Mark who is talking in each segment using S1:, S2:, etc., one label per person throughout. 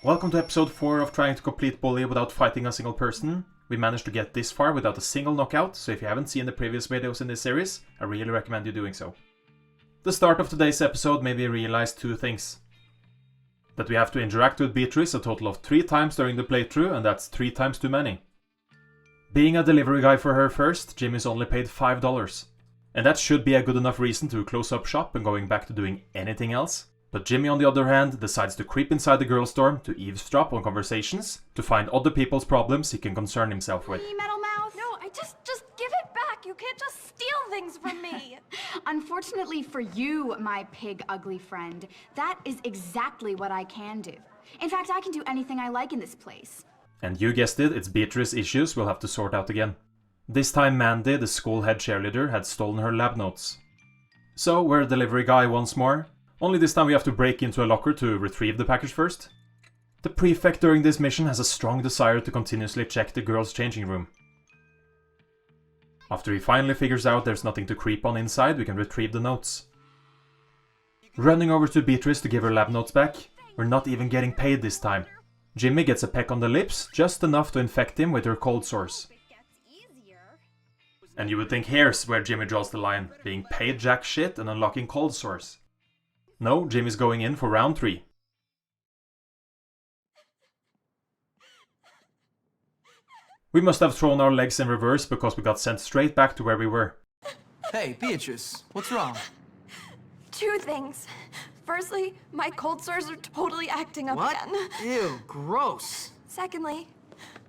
S1: Welcome to episode 4 of trying to complete Bully without fighting a single person. We managed to get this far without a single knockout, so if you haven't seen the previous videos in this series, I really recommend you doing so. The start of today's episode made me realize two things. That we have to interact with Beatrice a total of 3 times during the playthrough, and that's 3 times too many. Being a delivery guy for her first, Jimmy's only paid $5. And that should be a good enough reason to close up shop and going back to doing anything else. But Jimmy, on the other hand, decides to creep inside the girls' dorm to eavesdrop on conversations, to find other people's problems he can concern himself with.
S2: Metal Mouth! No, just give it back! You can't just steal things from me!
S3: Unfortunately for you, my pig ugly friend, that is exactly what I can do. In fact, I can do anything I like in this place.
S1: And you guessed it, it's Beatrice's issues we'll have to sort out again. This time Mandy, the school head cheerleader, had stolen her lab notes. So we're a delivery guy once more. Only this time we have to break into a locker to retrieve the package first. The prefect during this mission has a strong desire to continuously check the girls' changing room. After he finally figures out there's nothing to creep on inside, we can retrieve the notes. Running over to Beatrice to give her lab notes back, we're not even getting paid this time. Jimmy gets a peck on the lips, just enough to infect him with her cold sores. And you would think here's where Jimmy draws the line, being paid jack shit and unlocking cold sores. No, Jimmy's going in for round 3. We must have thrown our legs in reverse because we got sent straight back to where we were.
S4: Hey, Beatrice, what's wrong?
S2: 2 things. Firstly, my cold sores are totally acting up again.
S4: Ew, gross.
S2: Secondly,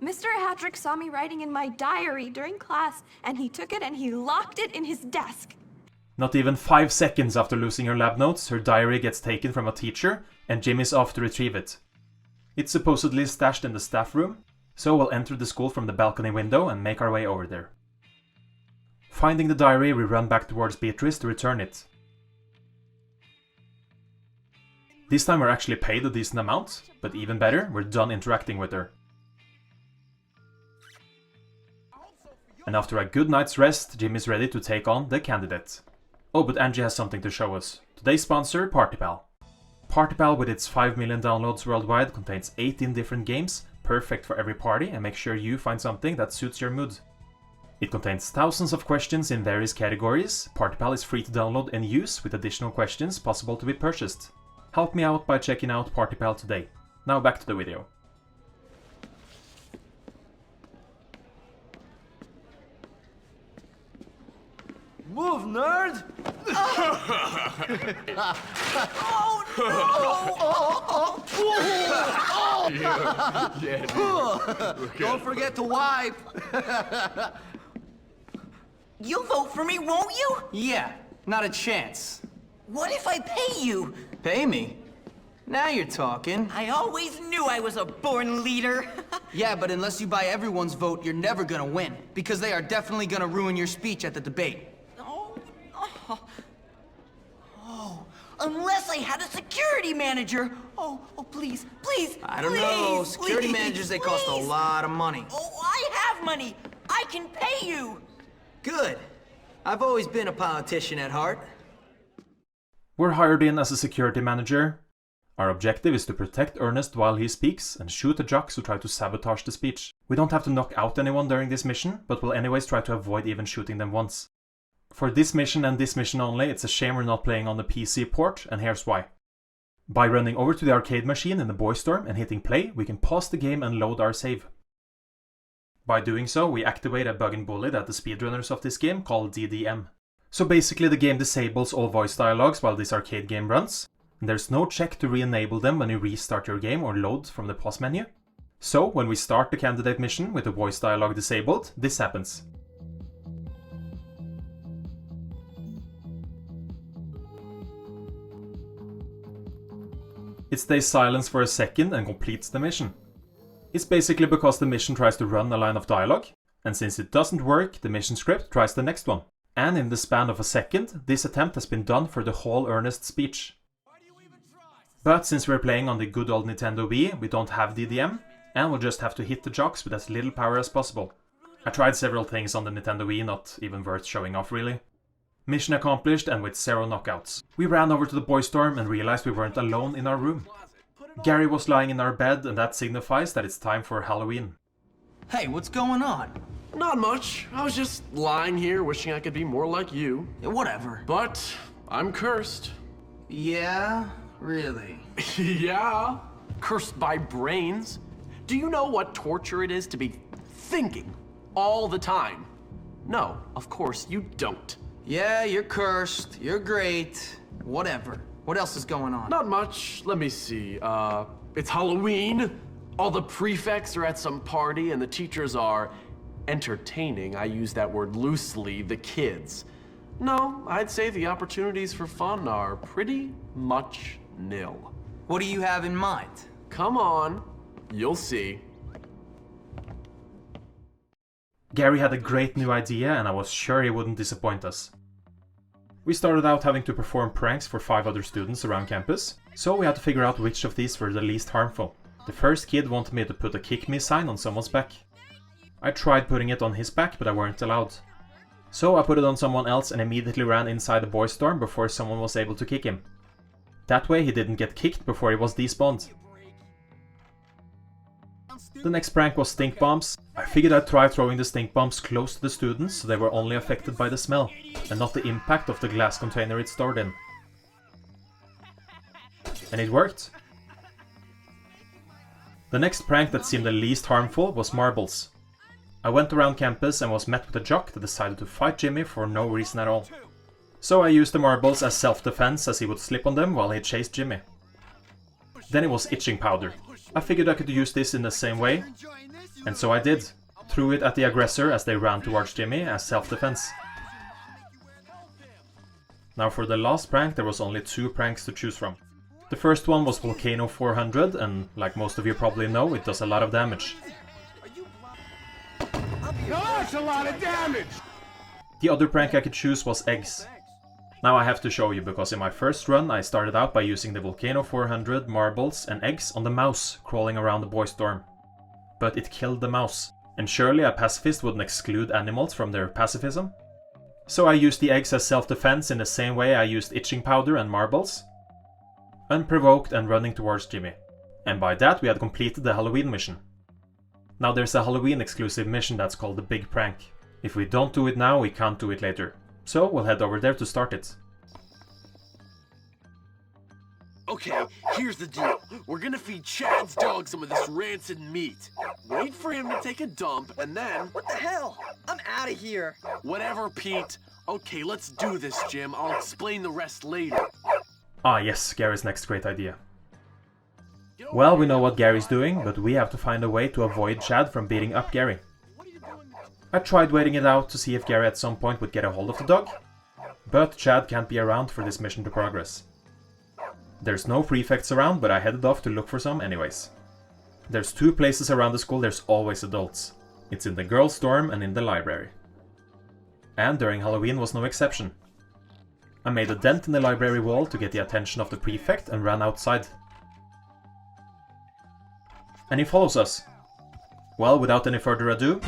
S2: Mr. Hattrick saw me writing in my diary during class, and he took it and he locked it in his desk.
S1: Not even 5 seconds after losing her lab notes, her diary gets taken from a teacher, and Jimmy's off to retrieve it. It's supposedly stashed in the staff room, so we'll enter the school from the balcony window and make our way over there. Finding the diary, we run back towards Beatrice to return it. This time we're actually paid a decent amount, but even better, we're done interacting with her. And after a good night's rest, Jimmy's ready to take on the candidate. Oh, but Angie has something to show us. Today's sponsor, PartyPal. PartyPal, with its 5 million downloads worldwide, contains 18 different games, perfect for every party, and make sure you find something that suits your mood. It contains thousands of questions in various categories. PartyPal is free to download and use, with additional questions possible to be purchased. Help me out by checking out PartyPal today. Now back to the video.
S4: Move, nerd! Don't forget to wipe.
S5: You'll vote for me, won't you?
S4: Yeah, not a chance.
S5: What if I pay you?
S4: Pay me? Now you're talking.
S5: I always knew I was a born leader.
S4: Yeah, but unless you buy everyone's vote, you're never gonna win. Because they are definitely gonna ruin your speech at the debate.
S5: Oh, unless I had a security manager. Oh, please, please,
S4: I don't know. Security
S5: please,
S4: managers, they cost a lot of money.
S5: Oh, I have money. I can pay you.
S4: Good. I've always been a politician at heart.
S1: We're hired in as a security manager. Our objective is to protect Ernest while he speaks and shoot the jocks who try to sabotage the speech. We don't have to knock out anyone during this mission, but we'll anyways try to avoid even shooting them once. For this mission and this mission only, it's a shame we're not playing on the PC port, and here's why. By running over to the arcade machine in the boys' dorm and hitting play, we can pause the game and load our save. By doing so, we activate a bug in Bully that the speedrunners of this game call DDM. So basically the game disables all voice dialogues while this arcade game runs, and there's no check to re-enable them when you restart your game or load from the pause menu. So when we start the candidate mission with the voice dialogue disabled, this happens. It stays silent for a second and completes the mission. It's basically because the mission tries to run a line of dialogue, and since it doesn't work, the mission script tries the next one. And in the span of a second, this attempt has been done for the whole Ernest speech. But since we're playing on the good old Nintendo Wii, we don't have DDM, and we'll just have to hit the jocks with as little power as possible. I tried several things on the Nintendo Wii, not even worth showing off really. Mission accomplished and with 0 knockouts. We ran over to the boys' dorm and realized we weren't alone in our room. Gary was lying in our bed, and that signifies that it's time for Halloween.
S4: Hey, what's going on?
S6: Not much. I was just lying here wishing I could be more like you.
S4: Yeah, whatever.
S6: But I'm cursed.
S4: Yeah? Really?
S6: Yeah. Cursed by brains. Do you know what torture it is to be thinking all the time? No, of course you don't.
S4: Yeah, you're cursed. You're great. Whatever. What else is going on?
S6: Not much. Let me see. It's Halloween. All the prefects are at some party and the teachers are entertaining. I use that word loosely, the kids. No, I'd say the opportunities for fun are pretty much nil.
S4: What do you have in mind?
S6: Come on, you'll see.
S1: Gary had a great new idea, and I was sure he wouldn't disappoint us. We started out having to perform pranks for 5 other students around campus, so we had to figure out which of these were the least harmful. The first kid wanted me to put a kick me sign on someone's back. I tried putting it on his back, but I weren't allowed. So I put it on someone else and immediately ran inside the boys' dorm before someone was able to kick him. That way he didn't get kicked before he was despawned. The next prank was stink bombs. I figured I'd try throwing the stink bombs close to the students so they were only affected by the smell, and not the impact of the glass container it's stored in. And it worked. The next prank that seemed the least harmful was marbles. I went around campus and was met with a jock that decided to fight Jimmy for no reason at all. So I used the marbles as self-defense as he would slip on them while he chased Jimmy. Then it was itching powder. I figured I could use this in the same way, and so I did. Threw it at the aggressor as they ran towards Jimmy as self-defense. Now for the last prank there was only 2 pranks to choose from. The first one was Volcano 400, and like most of you probably know, it does a lot of damage.
S7: That's a lot of damage!
S1: The other prank I could choose was eggs. Now I have to show you, because in my first run I started out by using the Volcano 400, marbles and eggs on the mouse crawling around the boys' dorm. But it killed the mouse, and surely a pacifist wouldn't exclude animals from their pacifism. So I used the eggs as self-defense in the same way I used itching powder and marbles. Unprovoked and running towards Jimmy. And by that we had completed the Halloween mission. Now there's a Halloween exclusive mission that's called the Big Prank. If we don't do it now, we can't do it later. So we'll head over there to start it.
S6: Okay, here's the deal. We're gonna feed Chad's dog some of this rancid meat. Wait for him to take a dump, and then...
S5: What the hell? I'm out of here.
S6: Whatever, Pete. Okay, let's do this, Jim. I'll explain the rest later.
S1: Ah yes, Gary's next great idea. Well, we know what Gary's doing, but we have to find a way to avoid Chad from beating up Gary. I tried waiting it out to see if Gary at some point would get a hold of the dog, but Chad can't be around for this mission to progress. There's no prefects around, but I headed off to look for some anyways. There's 2 places around the school there's always adults. It's in the girls' dorm and in the library. And during Halloween was no exception. I made a dent in the library wall to get the attention of the prefect and ran outside. And he follows us. Well, without any further ado...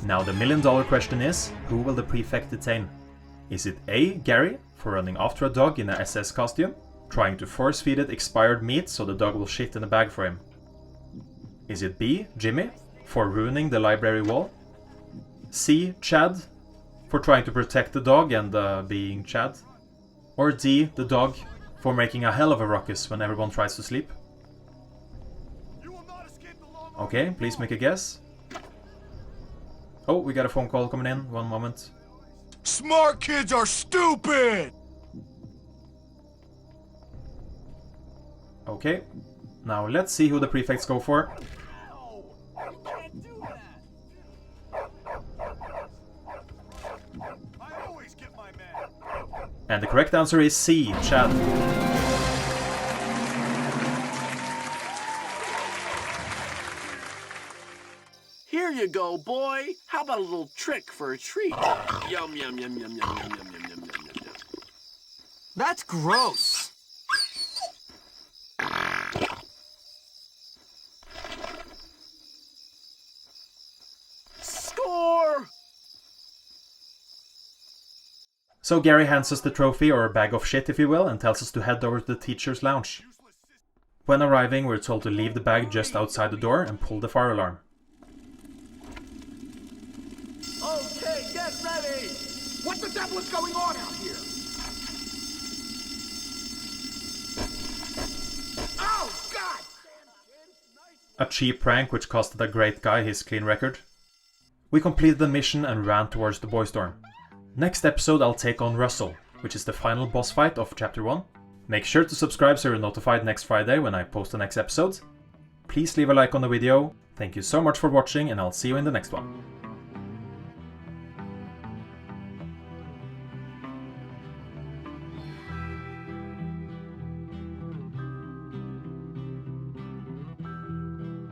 S1: Now the $1 million question is, who will the prefect detain? Is it A. Gary, for running after a dog in a SS costume, trying to force-feed it expired meat so the dog will shit in a bag for him? Is it B. Jimmy, for ruining the library wall? C. Chad, for trying to protect the dog and being Chad? Or D. the dog, for making a hell of a ruckus when everyone tries to sleep? Okay, please make a guess. Oh, we got a phone call coming in. One moment.
S7: Smart kids are stupid!
S1: Okay. Now let's see who the prefects go for. And the correct answer is C, Chad.
S6: Here you go, boy. How about a little trick for a treat? Yum, yum, yum, yum, yum, yum, yum, yum, yum, yum, yum.
S4: That's gross.
S6: Score!
S1: So Gary hands us the trophy, or a bag of shit if you will, and tells us to head over to the teacher's lounge. When arriving, we're told to leave the bag just outside the door and pull the fire alarm.
S7: Okay, get ready! What the devil is going on out here? Oh, God!
S1: A cheap prank which costed a great guy his clean record. We completed the mission and ran towards the boy storm. Next episode I'll take on Russell, which is the final boss fight of Chapter 1. Make sure to subscribe so you're notified next Friday when I post the next episode. Please leave a like on the video. Thank you so much for watching, and I'll see you in the next one.